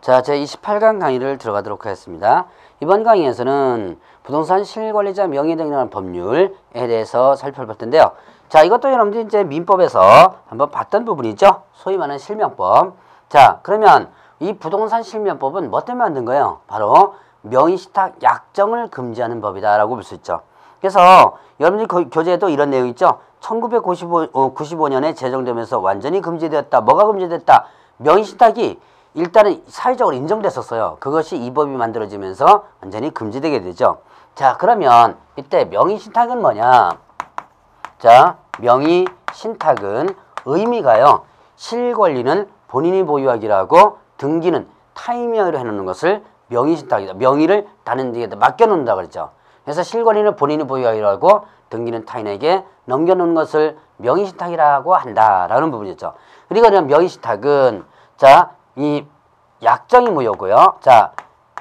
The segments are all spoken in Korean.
자, 제 28강 강의를 들어가도록 하겠습니다. 이번 강의에서는 부동산 실권리자 명의 등이라는 법률에 대해서 살펴볼 텐데요. 자, 이것도 여러분들 이제 민법에서 한번 봤던 부분이죠. 소위 말하는 실명법. 자, 그러면 이 부동산 실명법은 뭐 때문에 만든 거예요? 바로 명의신탁 약정을 금지하는 법이다라고 볼 수 있죠. 그래서 여러분들 교재에도 이런 내용이 있죠. 1995년에 제정되면서 완전히 금지되었다. 뭐가 금지됐다? 명의신탁이 일단은 사회적으로 인정됐었어요. 그것이 이 법이 만들어지면서 완전히 금지되게 되죠. 자, 그러면 이때 명의신탁은 뭐냐? 자, 명의신탁은 의미가요. 실권리는 본인이 보유하기로 하고 등기는 타인이 명의로 해놓는 것을 명의신탁이다. 명의를 다른 데에다 맡겨놓는다 그랬죠. 그래서 실권리는 본인이 보유하기로 하고 등기는 타인에게 넘겨놓는 것을 명의신탁이라고 한다라는 부분이었죠. 그리고 그냥 명의신탁은 자, 이 약정이 무효고요. 자,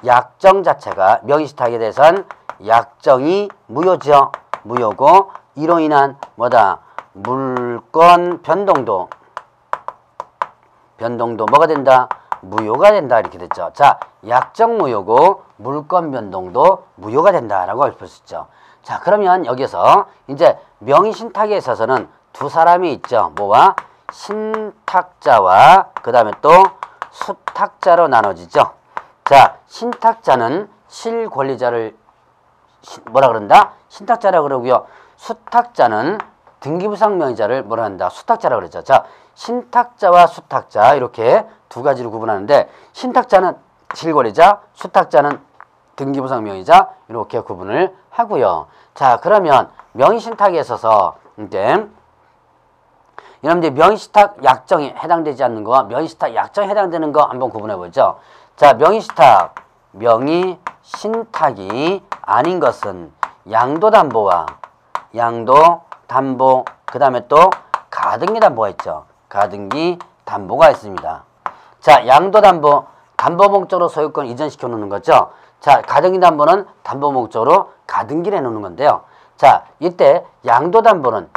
약정 자체가 명의신탁에 대해서는 약정이 무효죠. 무효고 이로 인한 뭐다? 물권 변동도 뭐가 된다? 무효가 된다 이렇게 됐죠. 자, 약정 무효고 물권 변동도 무효가 된다라고 볼 수 있죠. 자, 그러면 여기서 이제 명의신탁에 있어서는 두 사람이 있죠. 뭐와? 신탁자와 그 다음에 또 수탁자로 나눠지죠. 자, 신탁자는 실권리자를 뭐라 그런다? 신탁자라고 그러고요. 수탁자는 등기부상 명의자를 뭐라 한다? 수탁자라고 그랬죠. 자, 신탁자와 수탁자 이렇게 두 가지로 구분하는데 신탁자는 실권리자, 수탁자는 등기부상 명의자 이렇게 구분을 하고요. 자, 그러면 명의신탁에 있어서 이제 여러분들 명의신탁 약정에 해당되지 않는 거와 명의신탁 약정에 해당되는 거 한번 구분해 보죠. 자, 명의신탁이 아닌 것은 양도담보와 양도담보 그 다음에 또 가등기담보가 있죠. 가등기담보가 있습니다. 자, 양도담보 담보 목적으로 소유권 이전시켜 놓는 거죠. 자, 가등기담보는 담보 목적으로 가등기를 해놓는 건데요. 자, 이때 양도담보라는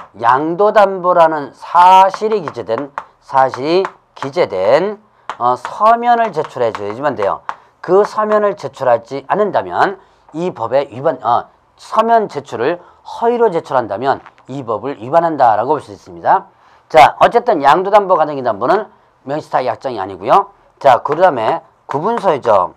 사실이 기재된 서면을 제출해 줘야지만 돼요. 그 서면을 제출하지 않는다면 이 법에 서면 제출을 허위로 제출한다면 이 법을 위반한다라고 볼 수 있습니다. 자, 어쨌든 양도담보 가등기담보는 명의신탁 약정이 아니고요. 자, 그 다음에 구분소유적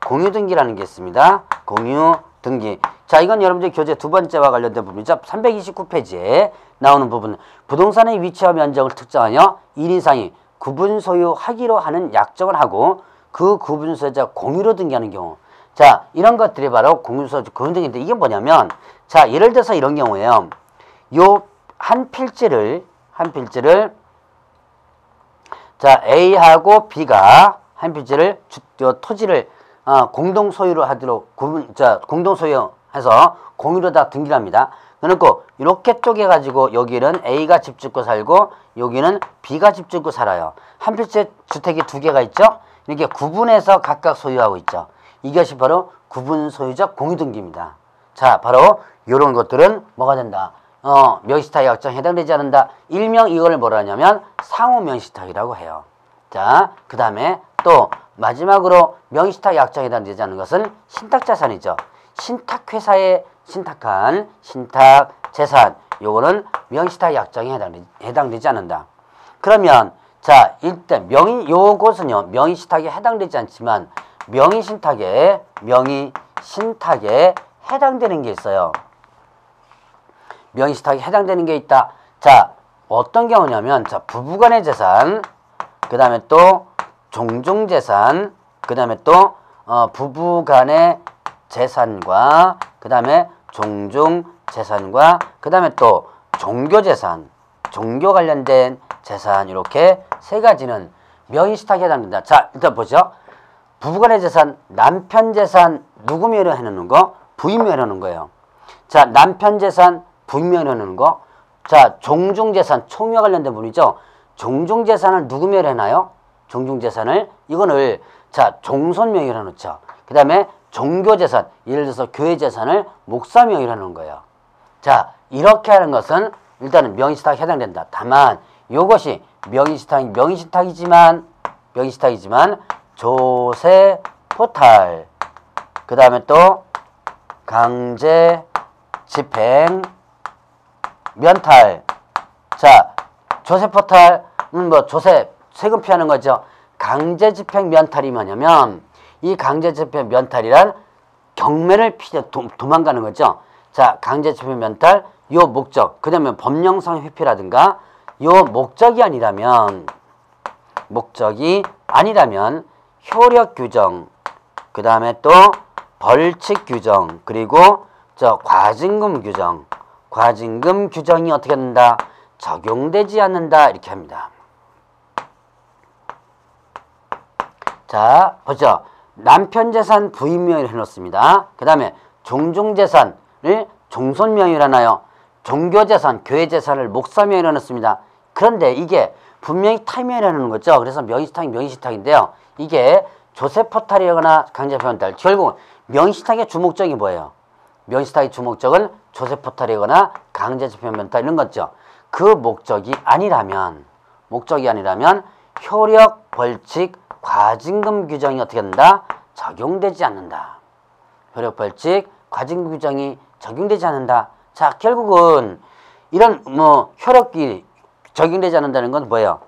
공유등기라는 게 있습니다. 공유등기. 자, 이건 여러분들 교재 두 번째와 관련된 부분이죠. 329페이지에 나오는 부분. 부동산의 위치와 면적을 특정하여 1인 이상이 구분소유하기로 하는 약정을 하고 그 구분소유자 공유로 등기하는 경우. 자, 이런 것들이 바로 공유소유적 공유등기인데 이게 뭐냐면 자, 예를 들어서 이런 경우에요. 요 한 필지를 자, A하고 B가 한 필지를 토지를 공동 소유로 하도록 공동 소유해서 공유로 다 등기를 합니다. 그래놓고 이렇게 쪼개 가지고 여기는 A가 집 짓고 살고 여기는 B가 집 짓고 살아요. 한 필지에 주택이 두 개가 있죠. 이렇게 구분해서 각각 소유하고 있죠. 이것이 바로 구분 소유적 공유 등기입니다. 자, 바로 이런 것들은 뭐가 된다? 명의신탁 약정에 해당되지 않는다. 일명 이걸 뭐라 하냐면 상호 명의신탁이라고 해요. 자, 그 다음에 또 마지막으로 명의신탁 약정에 해당되지 않는 것은 신탁자산이죠. 신탁회사에 신탁한 신탁재산 요거는 명의신탁 약정에 해당되지 않는다. 그러면 자, 일단 요것은요 명의신탁에 해당되지 않지만 명의신탁에 해당되는 게 있어요. 명의신탁에 해당되는 게 있다. 자, 어떤 경우냐면 자, 부부간의 재산 그 다음에 또 종중재산 그 다음에 또 부부간의 재산과 그 다음에 종중재산과 그 다음에 또 종교재산 종교 관련된 재산 이렇게 세 가지는 명의신탁에 해당된다. 자, 일단 보죠. 부부간의 재산 남편 재산 누구 명의로 해놓는 거? 부인 명의로 해놓는 거예요. 자, 남편 재산 부인 명의로 해놓는 거. 자, 종중재산 총유와 관련된 부분이죠. 종중재산을 누구 명의로 해놔요? 종중재산을 이거를 자, 종손 명의로 해놓죠. 그 다음에 종교재산 예를 들어서 교회재산을 목사 명의로 해놓은 거예요. 자, 이렇게 하는 것은 일단은 명의신탁에 해당된다. 다만 이것이 명의신탁이지만 조세 포탈, 그 다음에 또 강제 집행 면탈. 자, 조세 포탈은 뭐 조세 세금 피하는 거죠. 강제 집행 면탈이 뭐냐면 이 강제 집행 면탈이란 경매를 도망가는 거죠. 자, 강제 집행 면탈 요 목적, 그 다음에 법령상 회피라든가 요 목적이 아니라면 효력 규정, 그 다음에 또 벌칙 규정, 그리고 과징금 규정이 어떻게 된다? 적용되지 않는다. 이렇게 합니다. 자, 보죠. 남편 재산 부인 명의로 해놓습니다. 그 다음에 종종 재산을 종손 명의로 하나요? 종교 재산, 교회 재산을 목사 명의로 해놓습니다. 그런데 이게 분명히 타임명의로 해놓는 거죠. 그래서 명의신탁인데요. 이게 조세 포탈이거나 강제 포탈. 결국 명의신탁의 주목적이 뭐예요? 명의신탁의 주목적은 조세 포탈이거나 강제 집행 면탈 이런 거죠. 그 목적이 아니라면 효력, 벌칙, 과징금 규정이 어떻게 된다? 적용되지 않는다. 효력, 벌칙, 과징금 규정이 적용되지 않는다. 자, 결국은 이런 효력이 적용되지 않는다는 건 뭐예요?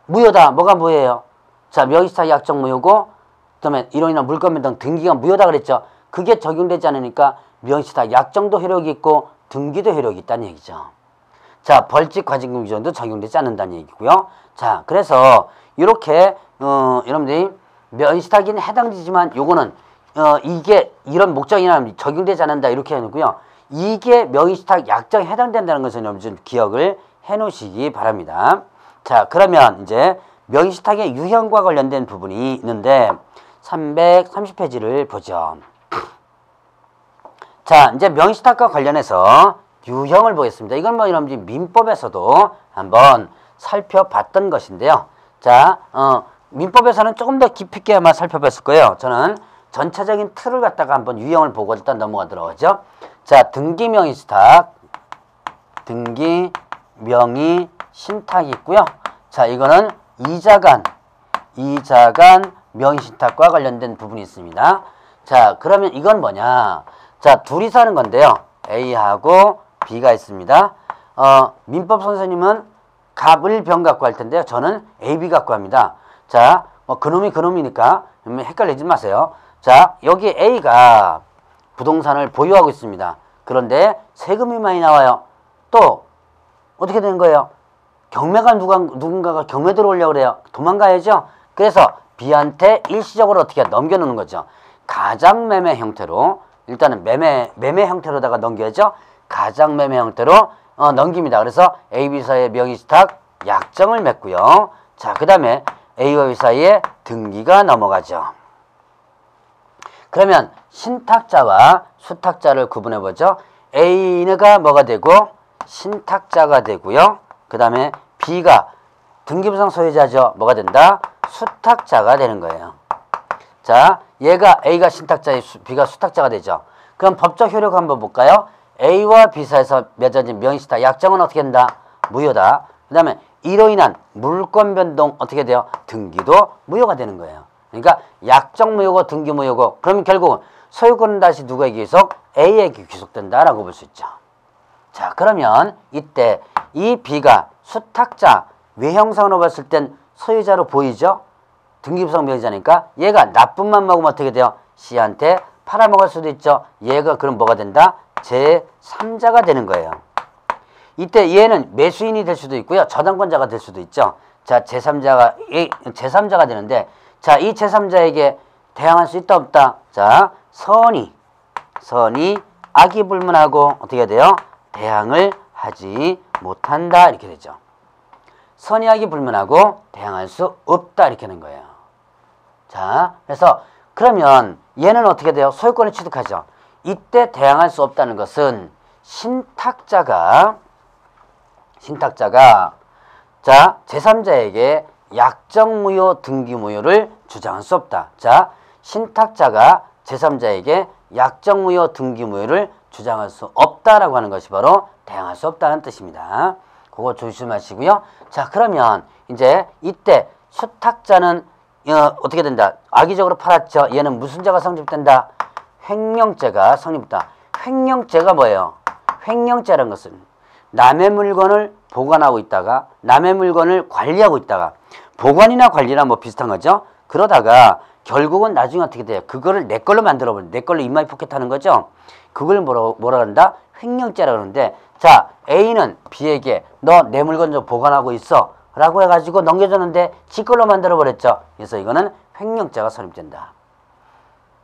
무효다. 뭐가 무효예요? 자, 명의신탁이 약정 무효고, 그다음에 이로 인한 물권 변동 등기가 무효다 그랬죠. 그게 적용되지 않으니까 명의신탁 약정도 효력이 있고 등기도 효력이 있다는 얘기죠. 자, 벌칙, 과징금 규정도 적용되지 않는다는 얘기고요. 자, 그래서 이렇게 여러분들이 명의신탁에는 해당되지만 요거는 이게 이런 목적이나 적용되지 않는다 이렇게 해놓고요. 이게 명의신탁 약정에 해당된다는 것을 여러분 기억을 해놓으시기 바랍니다. 자, 그러면 이제 명의신탁의 유형과 관련된 부분이 있는데 330페이지를 보죠. 자, 이제 명의신탁과 관련해서 유형을 보겠습니다. 이건 뭐 여러분들이 민법에서도 한번 살펴봤던 것인데요. 자, 민법에서는 조금 더 깊이 있게 아마 살펴봤을 거예요. 저는 전체적인 틀을 갖다가 한번 유형을 보고 일단 넘어가도록 하죠. 자, 등기 명의신탁이 있고요. 자, 이거는 이자간 명의신탁과 관련된 부분이 있습니다. 자, 그러면 이건 뭐냐? 자, 둘이 사는 건데요. A하고 B가 있습니다. 민법 선생님은 갑을 병 갖고 할 텐데요. 저는 AB 갖고 합니다. 자, 그놈이 그놈이니까 헷갈리지 마세요. 자, 여기 A가 부동산을 보유하고 있습니다. 그런데 세금이 많이 나와요. 또 어떻게 되는 거예요? 경매가 누군가가 경매 들어오려고 그래요. 도망가야죠. 그래서 B한테 일시적으로 어떻게 넘겨놓는 거죠. 가장매매 형태로, 일단은 매매 형태로다가 넘겨야죠. 가장매매 형태로 넘깁니다. 그래서 A, B 사이에 명의신탁 약정을 맺고요. 자, 그 다음에 A와 B 사이에 등기가 넘어가죠. 그러면 신탁자와 수탁자를 구분해보죠. A가 뭐가 되고 신탁자가 되고요. 그 다음에 B가 등기부상 소유자죠. 뭐가 된다? 수탁자가 되는 거예요. 자, A가 신탁자에 B가 수탁자가 되죠. 그럼 법적 효력 한번 볼까요? A와 B 사이에서 맺어진 명의신탁 약정은 어떻게 된다? 무효다. 그 다음에 이로 인한 물권 변동 어떻게 돼요? 등기도 무효가 되는 거예요. 그러니까 약정 무효고 등기 무효고, 그러면 결국은 소유권은 다시 누구에게 귀속? A에게 귀속된다라고 볼 수 있죠. 자, 그러면 이때 이 B가 수탁자 외형상으로 봤을 땐 소유자로 보이죠? 등기부상 명의자니까 얘가 나쁜맘 먹으면 어떻게 돼요? C한테 팔아먹을 수도 있죠. 얘가 그럼 뭐가 된다? 제3자가 되는 거예요. 이때 얘는 매수인이 될 수도 있고요. 저당권자가 될 수도 있죠. 자, 제3자가 되는데, 자, 이 제3자에게 대항할 수 있다 없다? 자, 선이 악이 불문하고 어떻게 돼요? 대항을 하지 못한다 이렇게 되죠. 선이 악이 불문하고 대항할 수 없다 이렇게 하는 거예요. 자, 그래서 그러면 얘는 어떻게 돼요? 소유권을 취득하죠. 이때 대항할 수 없다는 것은 신탁자가 자, 제3자에게 약정무효, 등기무효를 주장할 수 없다. 자, 신탁자가 제3자에게 약정무효, 등기무효를 주장할 수 없다라고 하는 것이 바로 대항할 수 없다는 뜻입니다. 그거 조심하시고요. 자, 그러면 이제 이때 수탁자는 어떻게 된다? 악의적으로 팔았죠. 얘는 무슨 죄가 성립된다? 횡령죄가 성립된다. 횡령죄가 뭐예요? 횡령죄라는 것은 남의 물건을 보관하고 있다가 남의 물건을 관리하고 있다가 보관이나 관리나 뭐 비슷한 거죠. 그러다가 결국은 나중에 어떻게 돼요? 그거를 내 걸로 만들어버려. 내 걸로 인마이 포켓하는 거죠. 그걸 뭐라 한다? 횡령죄라고 그러는데 자, A는 B에게 너 내 물건 좀 보관하고 있어 라고 해가지고 넘겨줬는데 지 걸로 만들어버렸죠. 그래서 이거는 횡령죄가 성립된다.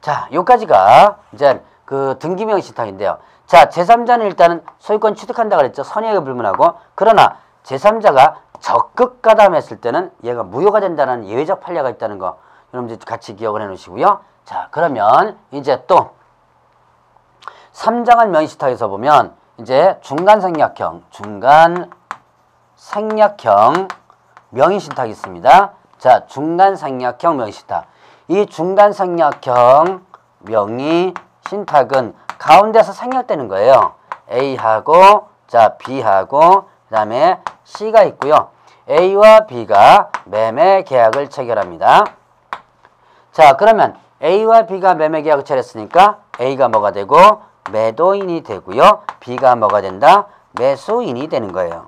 자, 요까지가 이제 그 등기명의신탁인데요. 자, 제3자는 일단은 소유권 취득한다 그랬죠. 선의에게 불문하고. 그러나 제3자가 적극 가담했을 때는 얘가 무효가 된다는 예외적 판례가 있다는 거 여러분들 같이 기억을 해 놓으시고요. 자, 그러면 이제 또 3장은 명의신탁에서 보면 이제 중간생략형 명의신탁이 있습니다. 자, 중간생략형 명의신탁. 이 중간생략형 명의신탁은 가운데서 생략되는 거예요. A하고 자 B하고 그 다음에 C가 있고요. A와 B가 매매 계약을 체결합니다. 자, 그러면 A와 B가 매매 계약을 체결했으니까 A가 뭐가 되고 매도인이 되고요. B가 뭐가 된다? 매수인이 되는 거예요.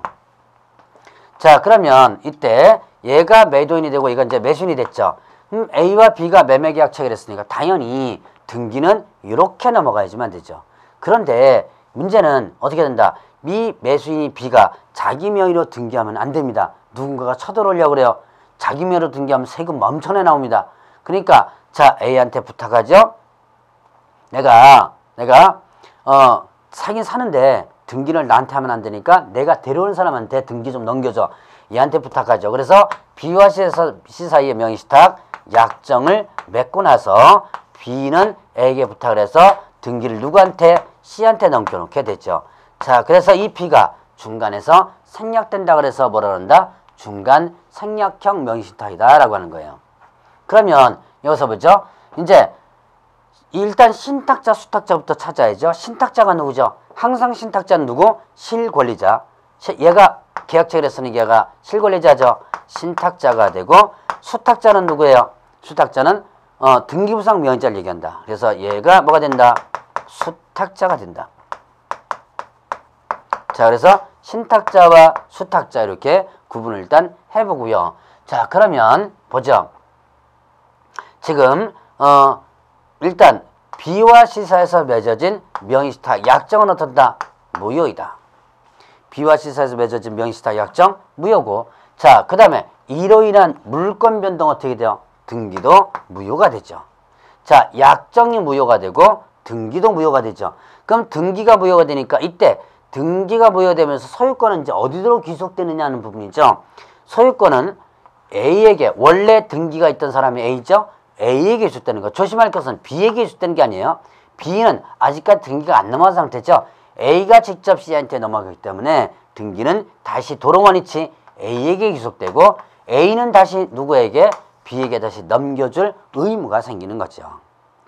자, 그러면 이때 얘가 매도인이 되고 얘가 이제 매수인이 됐죠. A와 B가 매매 계약 체결했으니까 당연히 등기는 이렇게 넘어가야지만 되죠. 그런데 문제는 어떻게 된다? 미 매수인이 B가 자기 명의로 등기하면 안 됩니다. 누군가가 쳐들어오려고 그래요. 자기 명의로 등기하면 세금 엄청나게 나옵니다. 그러니까 자, A한테 부탁하죠. 내가 사긴 사는데 등기를 나한테 하면 안 되니까 내가 데려오는 사람한테 등기 좀 넘겨줘. 얘한테 부탁하죠. 그래서 B와 C 사이의 명의신탁 약정을 맺고 나서 B는 A에게 부탁을 해서 등기를 누구한테? C한테 넘겨놓게 되죠. 자, 그래서 이 B가 중간에서 생략된다 그래서 뭐라 그런다? 중간 생략형 명의신탁이다 라고 하는 거예요. 그러면 여기서 보죠. 이제 일단 신탁자, 수탁자부터 찾아야죠. 신탁자가 누구죠? 항상 신탁자는 누구? 실권리자. 얘가 계약 체결했으니 얘가 실권리자죠. 신탁자가 되고 수탁자는 누구예요? 수탁자는 등기부상 명의자를 얘기한다. 그래서 얘가 뭐가 된다? 수탁자가 된다. 자, 그래서 신탁자와 수탁자 이렇게 구분을 일단 해보고요. 자, 그러면 보죠. 지금 일단 B와 C 사이에서 맺어진 명의신탁 약정은 어떻다? 무효이다. B와 C 사이에서 맺어진 명의신탁 약정 무효고, 자, 그 다음에 이로 인한 물권 변동 어떻게 돼요? 등기도 무효가 되죠. 자, 약정이 무효가 되고 등기도 무효가 되죠. 그럼 등기가 무효가 되니까 이때 등기가 무효되면서 소유권은 이제 어디로 귀속되느냐는 부분이죠. 소유권은 A에게, 원래 등기가 있던 사람이 A죠. A에게 귀속되는 거. 조심할 것은 B에게 귀속되는 게 아니에요. B는 아직까지 등기가 안 넘어간 상태죠. A가 직접 C한테 넘어가기 때문에 등기는 다시 도롱원이치 A에게 귀속되고 A는 다시 누구에게? B에게 다시 넘겨줄 의무가 생기는 거죠.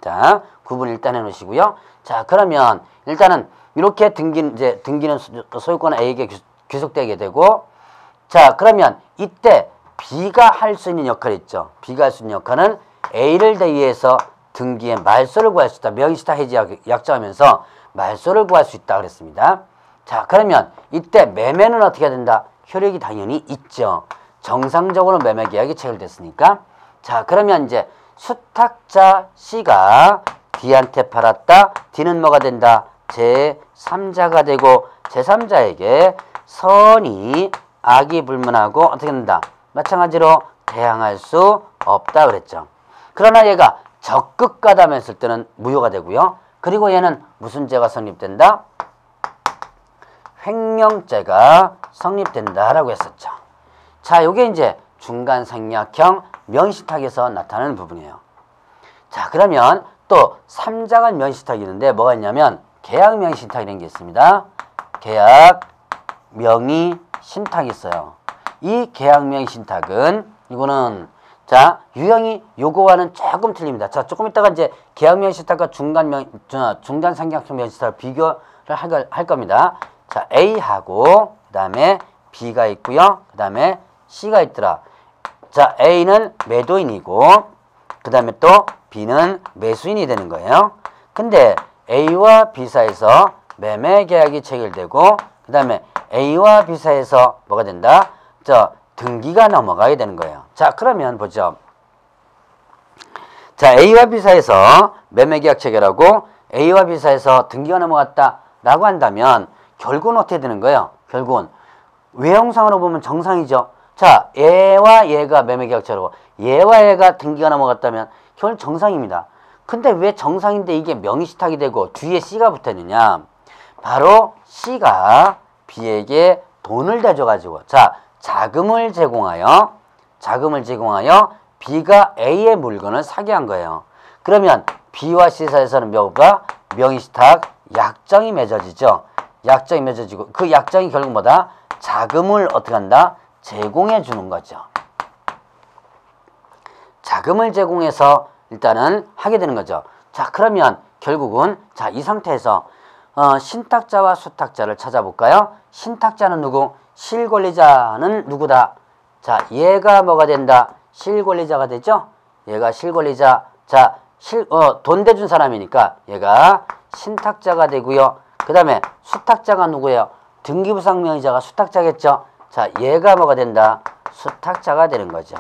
자, 구분 일단 해놓으시고요. 자, 그러면 일단은 이렇게 등기는 소유권 A에게 귀속되게 되고, 자, 그러면 이때 B가 할 수 있는 역할이 있죠. B가 할 수 있는 역할은 A를 대위해서 등기의 말소를 구할 수 있다. 명의신탁 해지 약정하면서 말소를 구할 수 있다 그랬습니다. 자, 그러면 이때 매매는 어떻게 된다? 효력이 당연히 있죠. 정상적으로 매매 계약이 체결됐으니까. 자, 그러면 이제 수탁자 C가 D한테 팔았다. D는 뭐가 된다? 제3자가 되고 제3자에게 선의 악의 불문하고 어떻게 된다? 마찬가지로 대항할 수 없다 그랬죠. 그러나 얘가 적극 가담했을 때는 무효가 되고요. 그리고 얘는 무슨 죄가 성립된다? 횡령죄가 성립된다라고 했었죠. 자, 요게 이제 중간생략형 명의신탁에서 나타나는 부분이에요. 자, 그러면 또 3장은 명의신탁이 있는데 뭐가 있냐면 계약 명의신탁이라는 게 있습니다. 계약 명의신탁이 있어요. 이 계약 명의신탁은 이거는 자, 유형이 요거와는 조금 틀립니다. 자, 조금 있다가 이제 계약 명의신탁과 중간생략형 명의신탁을 비교를 할 겁니다. 자, A하고 그다음에 B가 있고요. 그 다음에 C가 있더라. 자, A는 매도인이고 그 다음에 또 B는 매수인이 되는 거예요. 근데 A와 B 사이에서 매매 계약이 체결되고 그 다음에 A와 B 사이에서 뭐가 된다? 등기가 넘어가게 되는 거예요. 자, 그러면 보죠. 자, A와 B 사이에서 매매 계약 체결하고 A와 B 사이에서 등기가 넘어갔다라고 한다면 결국은 어떻게 되는 거예요? 결국은 외형상으로 보면 정상이죠. 자, 얘와 얘가 매매 계약 체결하고 얘와 얘가 등기가 넘어갔다면 결국 정상입니다. 근데 왜 정상인데 이게 명의시탁이 되고 뒤에 C가 붙었느냐? 바로 C가 B에게 돈을 대줘가지고 자금을 제공하여 B가 A의 물건을 사게 한 거예요. 그러면 B와 C 사이에서는 뭐가? 명의시탁 약정이 맺어지죠. 약정이 맺어지고 그 약정이 결국 뭐다? 자금을 어떻게 한다? 제공해 주는 거죠. 자금을 제공해서 일단은 하게 되는 거죠. 자, 그러면 결국은 이 상태에서 신탁자와 수탁자를 찾아볼까요? 신탁자는 누구? 실권리자는 누구다? 자, 얘가 뭐가 된다? 실권리자가 되죠? 얘가 실권리자. 자, 돈 대준 사람이니까 얘가 신탁자가 되고요. 그 다음에 수탁자가 누구예요? 등기부상명의자가 수탁자겠죠? 자, 얘가 뭐가 된다? 수탁자가 되는 거죠.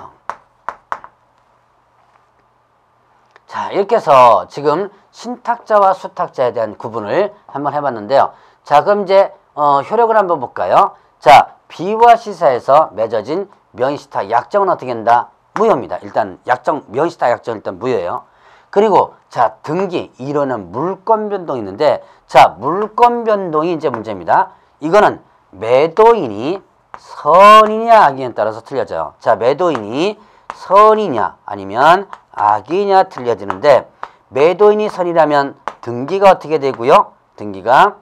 자, 이렇게 해서 지금 신탁자와 수탁자에 대한 구분을 한번 해봤는데요. 자, 그럼 이제 효력을 한번 볼까요? 자, B와 C 사이에서 맺어진 명의시탁 약정은 어떻게 된다? 무효입니다. 일단 명의시탁 약정은 일단 무효예요. 그리고 자, 등기 이론은 물권 변동이 있는데 자, 물권 변동이 이제 문제입니다. 이거는 매도인이 선이냐 악이냐에 따라서 틀려져요. 자, 매도인이 선이냐 아니면 악이냐 틀려지는데 매도인이 선이라면 등기가 어떻게 되고요? 등기가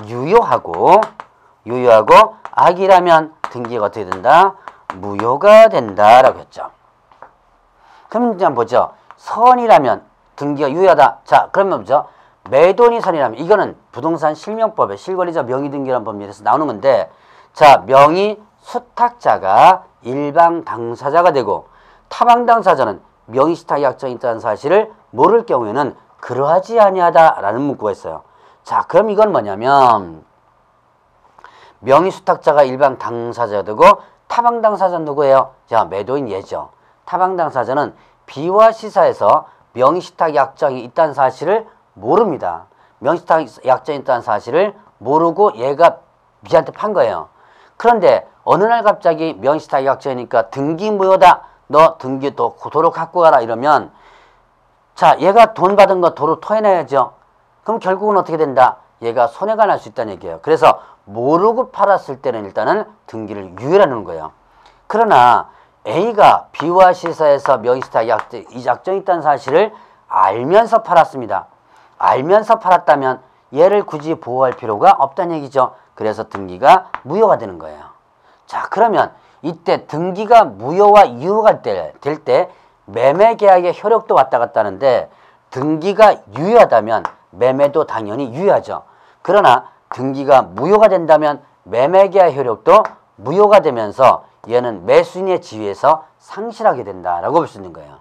유효하고 악이라면 등기가 어떻게 된다? 무효가 된다라고 했죠. 그럼 이제 한번 보죠. 선이라면 등기가 유효하다. 자, 그러면 보죠. 매도인이 선이라면 이거는 부동산 실명법에 실권리자 명의등기라는 법률에서 나오는 건데 자, 명의 수탁자가 일방 당사자가 되고 타방 당사자는 명의시탁 약정이 있다는 사실을 모를 경우에는 그러하지 아니하다라는 문구가 있어요. 자, 그럼 이건 뭐냐면 명의수탁자가 일방 당사자가 되고 타방 당사자는 누구예요? 자, 매도인 얘죠. 타방 당사자는 B와 C 사이에서 명의시탁 약정이 있다는 사실을 모릅니다. 명의시탁 약정이 있다는 사실을 모르고 얘가 B한테 판 거예요. 그런데 어느 날 갑자기 명의시탁 약정이니까 등기 무효다. 너 등기 도로 갖고 가라 이러면 자, 얘가 돈 받은 거 도로 토해내야죠. 그럼 결국은 어떻게 된다? 얘가 손해가 날 수 있다는 얘기예요. 그래서 모르고 팔았을 때는 일단은 등기를 유예하는 거예요. 그러나 A가 B와 C 사이에서 명의시탁 약정이 있다는 사실을 알면서 팔았습니다. 알면서 팔았다면 얘를 굳이 보호할 필요가 없다는 얘기죠. 그래서 등기가 무효가 되는 거예요. 자, 그러면 이때 등기가 무효와 유효가 될 때 매매계약의 효력도 왔다 갔다 하는데 등기가 유효하다면 매매도 당연히 유효하죠. 그러나 등기가 무효가 된다면 매매계약 효력도 무효가 되면서 얘는 매수인의 지위에서 상실하게 된다라고 볼 수 있는 거예요.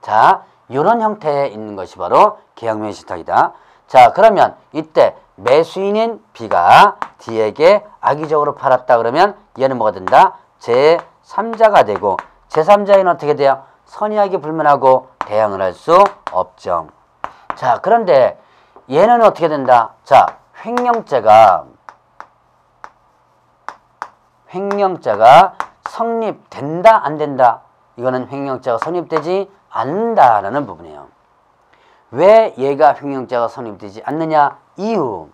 자, 이런 형태에 있는 것이 바로 계약명의신탁이다. 자, 그러면 이때 매수인인 B가 D에게 악의적으로 팔았다 그러면 얘는 뭐가 된다? 제3자가 되고 제3자에는 어떻게 돼요? 선의하게 불문하고 대항을 할 수 없죠. 자, 그런데 얘는 어떻게 된다? 자, 횡령죄가 성립된다 안 된다? 이거는 횡령죄가 성립되지 않는다라는 부분이에요. 왜 얘가 횡령죄가 성립되지 않느냐? 이유.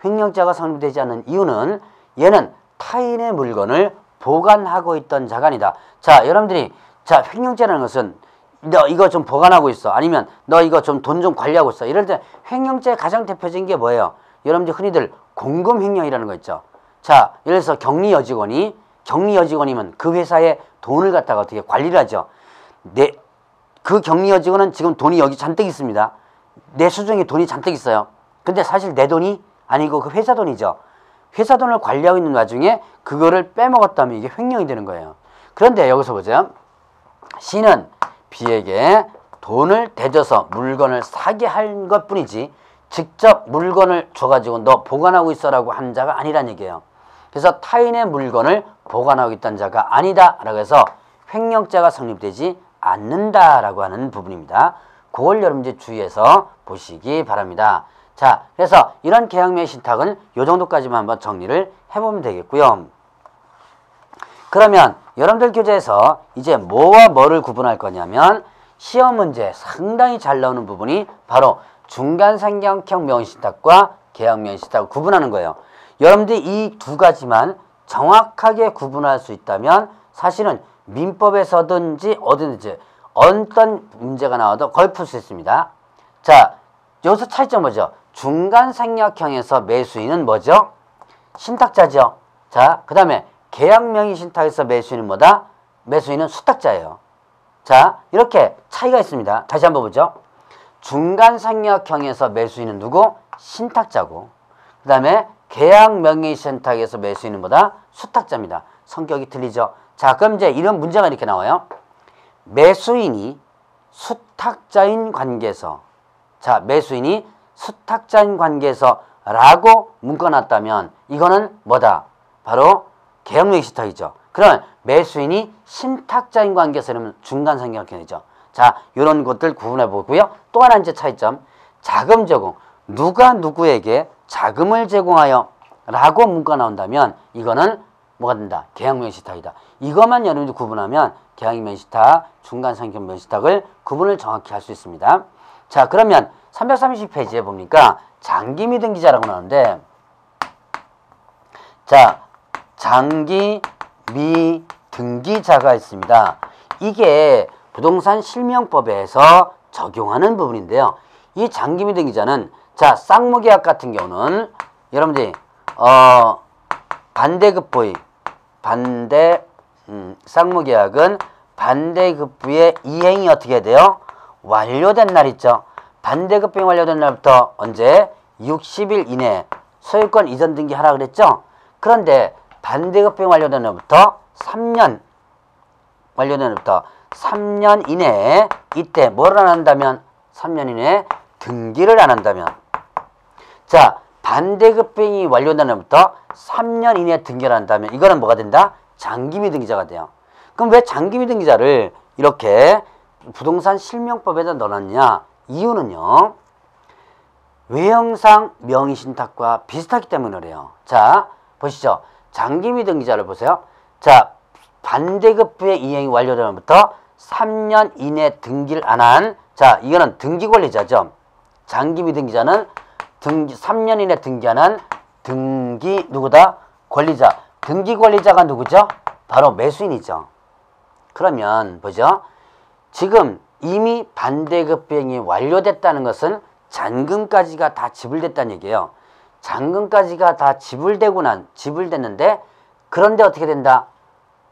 횡령죄가 성립되지 않는 이유는 얘는 타인의 물건을 보관하고 있던 자간이다. 자, 여러분들이 자, 횡령죄라는 것은 너 이거 좀 보관하고 있어. 아니면 너 이거 좀 돈 좀 관리하고 있어. 이럴 때 횡령죄의 가장 대표적인 게 뭐예요? 여러분들 흔히들 공금 횡령이라는 거 있죠. 자, 예를 들어서 격리 여직원이면 그 회사에 돈을 갖다가 어떻게 관리를 하죠. 그 격리 여직원은 지금 돈이 여기 잔뜩 있습니다. 내 수중에 돈이 잔뜩 있어요. 근데 사실 내 돈이 아니고 그 회사 돈이죠. 회사 돈을 관리하고 있는 와중에 그거를 빼먹었다면 이게 횡령이 되는 거예요. 그런데 여기서 보자. C는 B에게 돈을 대줘서 물건을 사게 한 것뿐이지 직접 물건을 줘가지고 너 보관하고 있어라고 한 자가 아니란 얘기예요. 그래서 타인의 물건을 보관하고 있던 자가 아니다 라고 해서 횡령죄가 성립되지 않는다라고 하는 부분입니다. 그걸 여러분들 주의해서 보시기 바랍니다. 자, 그래서 이런 계약명의 신탁은 이 정도까지만 한번 정리를 해보면 되겠고요. 그러면 여러분들 교재에서 이제 뭐와 뭐를 구분할 거냐면 시험 문제 상당히 잘 나오는 부분이 바로 중간상경형 명의신탁과 계약명의신탁을 구분하는 거예요. 여러분들이 이 두 가지만 정확하게 구분할 수 있다면 사실은 민법에서든지 어디든지 어떤 문제가 나와도 거의 풀 수 있습니다. 자, 여기서 차이점 뭐죠? 중간상략형에서 매수인은 뭐죠? 신탁자죠. 자, 그 다음에 계약명의 신탁에서 매수인은 뭐다? 매수인은 수탁자예요. 자, 이렇게 차이가 있습니다. 다시 한번 보죠. 중간상략형에서 매수인은 누구? 신탁자고, 그 다음에 계약명의 신탁에서 매수인은 뭐다? 수탁자입니다. 성격이 틀리죠. 자, 그럼 이제 이런 문제가 이렇게 나와요. 매수인이 수탁자인 관계에서, 자, 매수인이 수탁자인 관계에서 라고 묶어놨다면 이거는 뭐다? 바로 계약명의 신탁이죠. 그러면 매수인이 신탁자인 관계에서는 중간상경형이죠. 자, 이런 것들 구분해 보고요. 또 하나 이제 차이점. 자금 제공. 누가 누구에게 자금을 제공하여 라고 문구가 나온다면 이거는 뭐가 된다? 계약명의 신탁이다. 이것만 여러분들이 구분하면 계약명의 신탁, 중간상경명의 신탁을 구분을 정확히 할 수 있습니다. 자, 그러면 330페이지에 보니까 장기미등기자라고 나오는데, 자, 장기미등기자가 있습니다. 이게 부동산 실명법에서 적용하는 부분인데요. 이 장기미등기자는, 자, 쌍무계약 같은 경우는 여러분들이 반대급부의 쌍무계약은 반대급부의 이행이 어떻게 돼요? 완료된 날 있죠. 반대급부이 완료된 날부터 언제? 60일 이내에 소유권 이전 등기하라 그랬죠. 그런데 반대급부이 완료된 날부터 3년 이내에 이때 뭐를 안 한다면 3년 이내에 등기를 안 한다면, 자, 반대급부이 완료된 날부터 3년 이내에 등기를 한다면 이거는 뭐가 된다? 장기미등기자가 돼요. 그럼 왜 장기미등기자를 이렇게 부동산 실명법에다 넣어놨냐? 이유는요, 외형상 명의신탁과 비슷하기 때문에 그래요. 자, 보시죠. 장기미등기자를 보세요. 자, 반대급부의 이행이 완료된 날부터 3년 이내 등기를 안 한, 자, 이거는 등기권리자죠. 장기미등기자는 3년 이내 등기 안 한 등기 누구다? 권리자. 등기권리자가 누구죠? 바로 매수인이죠. 그러면 보죠. 지금 이미 반대급부행이 완료됐다는 것은 잔금까지가 다 지불됐다는 얘기예요. 잔금까지가 다 지불됐는데 그런데 어떻게 된다?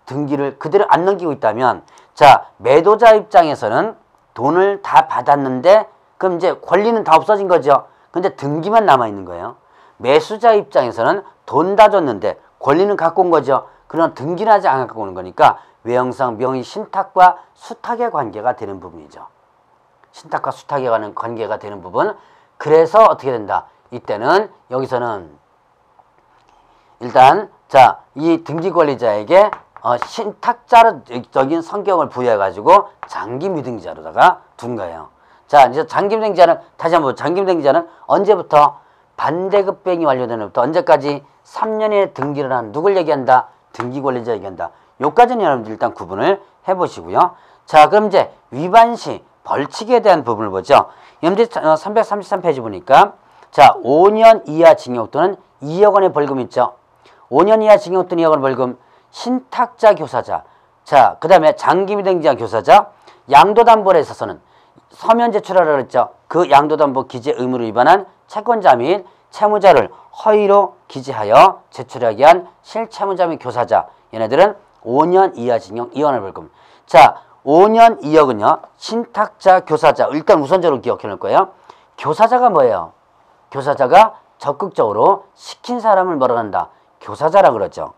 등기를 그대로 안 넘기고 있다면, 자, 매도자 입장에서는 돈을 다 받았는데 그럼 이제 권리는 다 없어진 거죠. 근데 등기만 남아있는 거예요. 매수자 입장에서는 돈 다 줬는데 권리는 갖고 온 거죠. 그러나 등기는 아직 안 갖고 오는 거니까 외형상 명의 신탁과 수탁의 관계가 되는 부분이죠. 신탁과 수탁에 관한 관계가 되는 부분. 그래서 어떻게 된다? 이때는 여기서는 일단, 자, 이 등기권리자에게 신탁자적인 성격을 부여해가지고 장기미등기자로다가 둔 거예요. 자, 이제 장기미등기자는 다시 한번, 장기미등기자는 언제부터? 반대급부행이 완료된 날부터 언제까지? 3년에 등기를 한 누굴 얘기한다? 등기권리자 얘기한다. 요까지는 여러분들 일단 구분을 해보시고요. 자, 그럼 이제 위반시 벌칙에 대한 부분을 보죠. 여러분들 333페이지 보니까, 자, 5년 이하 징역 또는 2억 원의 벌금 있죠. 5년 이하 징역 또는 2억 원의 벌금. 신탁자 교사자, 자, 그 다음에 장기미등기자 교사자, 양도담보에 있어서는 서면 제출하라고 했죠. 그 양도담보 기재 의무를 위반한 채권자 및 채무자를 허위로 기재하여 제출하게 한 실채무자 및 교사자, 얘네들은 5년 이하 징역 2억 원의 벌금. 자, 5년 2억은요 신탁자 교사자, 일단 우선적으로 기억해 놓을 거예요. 교사자가 뭐예요? 교사자가 적극적으로 시킨 사람을 뭐라고 한다? 교사자라 그러죠.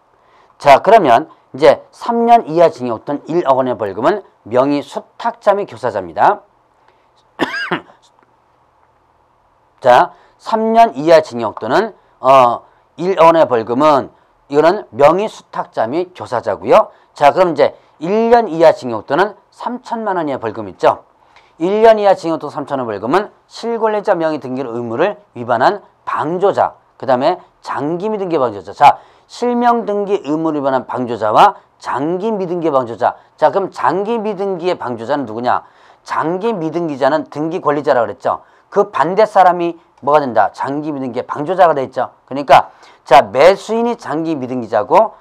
자, 그러면 이제 3년 이하 징역 또는 1억 원의 벌금은 명의 수탁자 및 교사자입니다. 자, 3년 이하 징역 또는 1억 원의 벌금은 이거는 명의 수탁자 및 교사자고요. 자, 그럼 이제 1년 이하 징역 또는 3천만 원의 벌금 있죠. 1년 이하 징역 또는 3천만 원 벌금은 실권리자 명의 등기 의무를 위반한 방조자, 그 다음에 장기 미등기 방조자. 자, 실명 등기 의무를 위반한 방조자와 장기 미등기 방조자. 자, 그럼 장기 미등기의 방조자는 누구냐? 장기 미등기자는 등기 권리자라고 그랬죠. 그 반대 사람이 뭐가 된다? 장기 미등기의 방조자가 돼 있죠. 그러니까 자, 매수인이 장기 미등기자고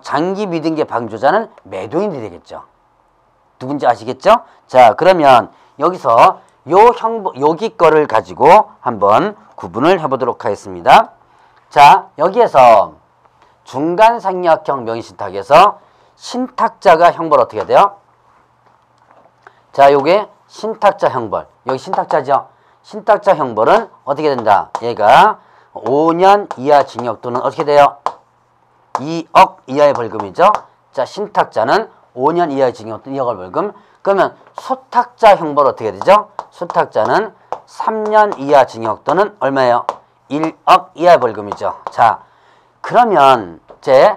장기 미등기의 방조자는 매도인이 되겠죠. 누군지 아시겠죠? 자, 그러면 여기서 여기 거를 가지고 한번 구분을 해보도록 하겠습니다. 자, 여기에서 중간생략형 명의신탁에서 신탁자가 형벌 어떻게 돼요? 자, 요게 신탁자 형벌. 여기 신탁자죠? 신탁자 형벌은 어떻게 된다? 얘가 5년 이하 징역 또는 어떻게 돼요? 2억 이하의 벌금이죠? 자, 신탁자는 5년 이하의 징역 또는 2억 벌금. 그러면 수탁자 형벌 어떻게 되죠? 수탁자는 3년 이하 징역 또는 얼마예요? 1억 이하의 벌금이죠. 자, 그러면 이제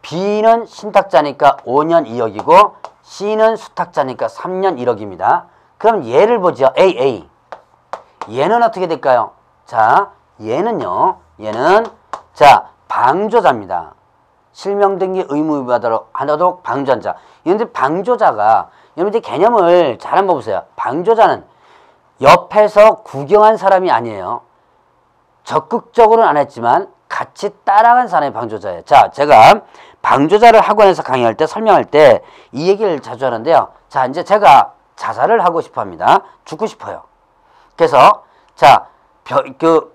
B는 신탁자니까 5년 2억이고 C는 수탁자니까 3년 1억입니다. 그럼 얘를 보죠. A. 얘는 어떻게 될까요? 자, 얘는요. 얘는 자, 방조자입니다. 실명등기 의무 위반하도록 방조자. 그런데 방조자가 여러분들 개념을 잘 한번 보세요. 방조자는 옆에서 구경한 사람이 아니에요. 적극적으로는 안 했지만 같이 따라간 사람이 방조자예요. 자, 제가 방조자를 학원에서 강의할 때 설명할 때 이 얘기를 자주 하는데요. 자, 이제 제가 자살을 하고 싶어 합니다. 죽고 싶어요. 그래서 자,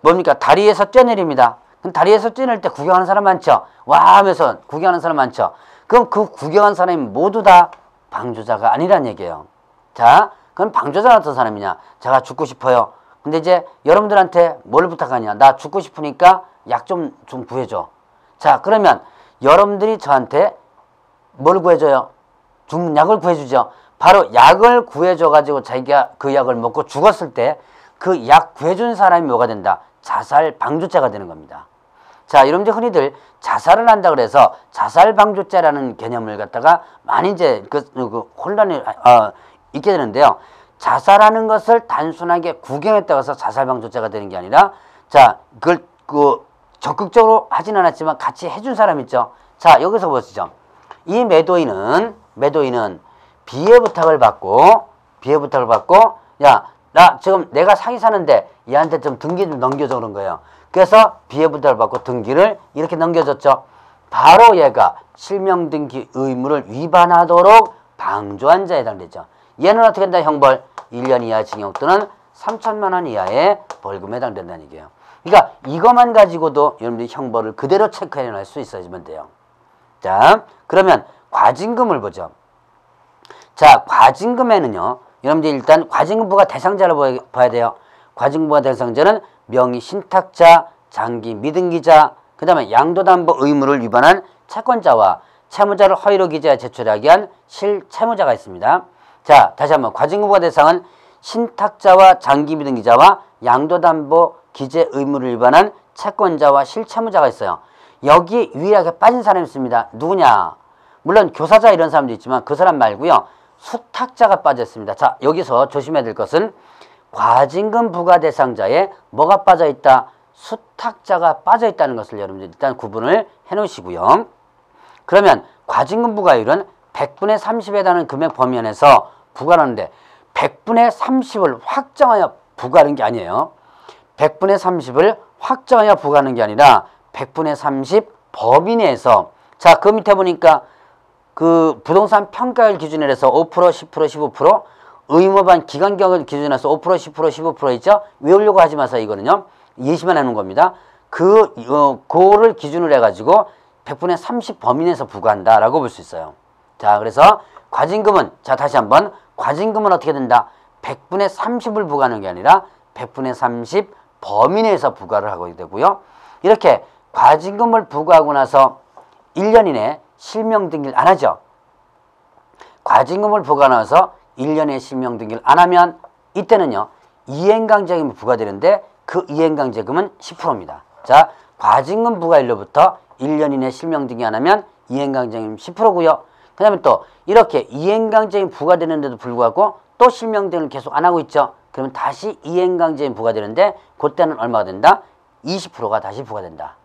뭡니까? 다리에서 뛰어내립니다. 그럼 다리에서 뛰어낼 때 구경하는 사람 많죠? 와 하면서 구경하는 사람 많죠? 그럼 그 구경한 사람이 모두 다 방조자가 아니란 얘기예요. 자, 그럼 방조자는 어떤 사람이냐? 제가 죽고 싶어요. 근데 이제 여러분들한테 뭘 부탁하냐? 나 죽고 싶으니까 약 좀 구해줘. 자, 그러면 여러분들이 저한테 뭘 구해줘요? 죽는 약을 구해주죠. 바로 약을 구해줘가지고 자기가 그 약을 먹고 죽었을 때 그 약 구해준 사람이 뭐가 된다? 자살 방조자가 되는 겁니다. 자, 여러분들 흔히들 자살을 한다 그래서 자살 방조자라는 개념을 갖다가 많이 이제 혼란이 있게 되는데요. 자살하는 것을 단순하게 구경했다고 해서 자살 방조자가 되는 게 아니라 자, 그걸 적극적으로 하진 않았지만 같이 해준 사람 있죠. 자, 여기서 보시죠. 이 매도인은 B의 부탁을 받고 야, 나 지금 내가 사기 사는데 얘한테 좀 등기 좀 넘겨줘 그런 거예요. 그래서 B의 부탁을 받고 등기를 이렇게 넘겨줬죠. 바로 얘가 실명등기 의무를 위반하도록 방조한 자에 해당되죠. 얘는 어떻게 된다? 형벌 1년 이하 징역 또는 3천만 원 이하의 벌금에 해당된다는 얘기예요. 그러니까 이것만 가지고도 여러분들이 형벌을 그대로 체크해낼 수 있어야지만 돼요. 자, 그러면 과징금을 보죠. 자, 과징금에는요. 여러분들이 일단 과징금부가 대상자를 봐야 돼요. 과징금부가 대상자는 명의 신탁자, 장기 미등기자, 그 다음에 양도담보 의무를 위반한 채권자와 채무자를 허위로 기재하여 제출하게 한 실채무자가 있습니다. 자, 다시 한번 과징금부가 대상은 신탁자와 장기 미등기자와 양도담보 기재 의무를 위반한 채권자와 실채무자가 있어요. 여기 유일하게 빠진 사람이 있습니다. 누구냐? 물론 교사자 이런 사람도 있지만 그 사람 말고요. 수탁자가 빠졌습니다. 자, 여기서 조심해야 될 것은 과징금 부과 대상자에 뭐가 빠져있다? 수탁자가 빠져있다는 것을 여러분들 일단 구분을 해놓으시고요. 그러면 과징금 부과율은 100분의 30에 해당하는 금액 범위 안에서 부과하는데 100분의 30을 확정하여 부과하는 게 아니에요. 100분의 30을 확정하여 부과하는 게 아니라 100분의 30 범위 내에서 자, 그 밑에 보니까 그 부동산 평가율 기준으로 해서 5%, 10%, 15% 의무반 기간경을 기준으로 해서 5%, 10%, 15% 있죠? 외우려고 하지 마세요. 이거는요. 예시만 해놓은 겁니다. 그거를 기준으로 해가지고 100분의 30 범위 내에서 부과한다라고 볼 수 있어요. 자, 그래서 과징금은 자, 다시 한번 과징금은 어떻게 된다? 100분의 30을 부과하는 게 아니라 100분의 30 범위 내에서 부과를 하게 되고요. 이렇게 과징금을 부과하고 나서 1년 이내 실명 등기를 안 하죠. 과징금을 부과하면서 1년에 실명 등기를 안 하면 이때는요. 이행강제금이 부과되는데 그 이행강제금은 10%입니다. 자, 과징금 부과일로부터 1년 이내 실명 등기 안 하면 이행강제금 10%고요. 그 다음에 또 이렇게 이행강제금이 부과되는데도 불구하고 또 실명 등기를 계속 안 하고 있죠. 그러면 다시 이행강제금이 부과되는데 그때는 얼마가 된다? 20%가 다시 부과된다.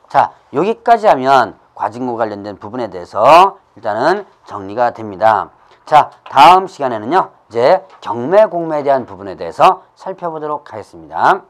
자, 여기까지 하면 과징금 관련된 부분에 대해서 일단은 정리가 됩니다. 자, 다음 시간에는요. 이제 경매 공매에 대한 부분에 대해서 살펴보도록 하겠습니다.